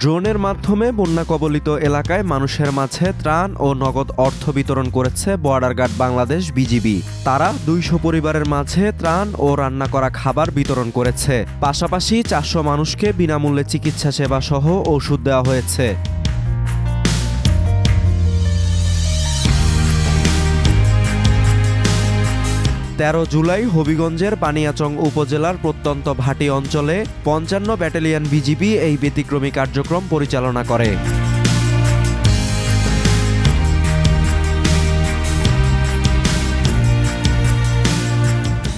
ড্রোনের মাধ্যমে বন্যা কবলিত এলাকায় মানুষের মাঝে ত্রাণ ও নগদ অর্থ বিতরণ করেছে বর্ডার গার্ড বাংলাদেশ বিজিবি। তারা ২০০ পরিবারের মাঝে ত্রাণ ও রান্না করা খাবার বিতরণ করেছে। পাশাপাশি ৪০০ মানুষকে বিনামূল্যে চিকিৎসা সেবা সহ ওষুধ দেওয়া হয়েছে। ১৩ জুলাই হবিগঞ্জের বানিয়াচং উপজেলার প্রত্যন্ত ভাটি অঞ্চলে ৫৫ ব্যাটালিয়ন বিজিবি এই ব্যতিক্রমী কার্যক্রম পরিচালনা করে।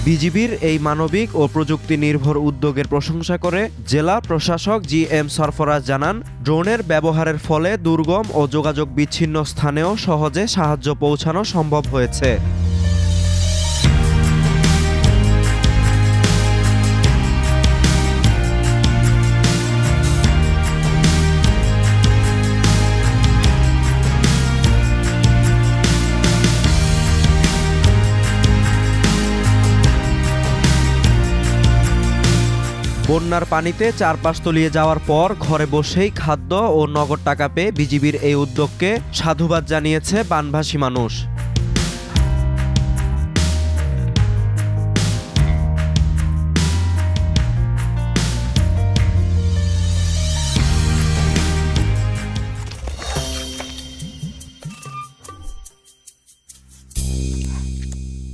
বিজিবির এই মানবিক ও প্রযুক্তি নির্ভর উদ্যোগের প্রশংসা করে জেলা প্রশাসক জি.এম. সরফরাজ জানান, ড্রোনের ব্যবহারের ফলে দুর্গম ও যোগাযোগ বিচ্ছিন্ন স্থানেও সহজে সাহায্য পৌঁছানো সম্ভব হয়েছে। বন্যার পানিতে চারপাশ তলিয়ে যাওয়ার পর ঘরে বসেই খাদ্য ও নগদ টাকা পেয়ে বিজিবির এই উদ্যোগকে সাধুবাদ জানিয়েছে বানভাসী মানুষ।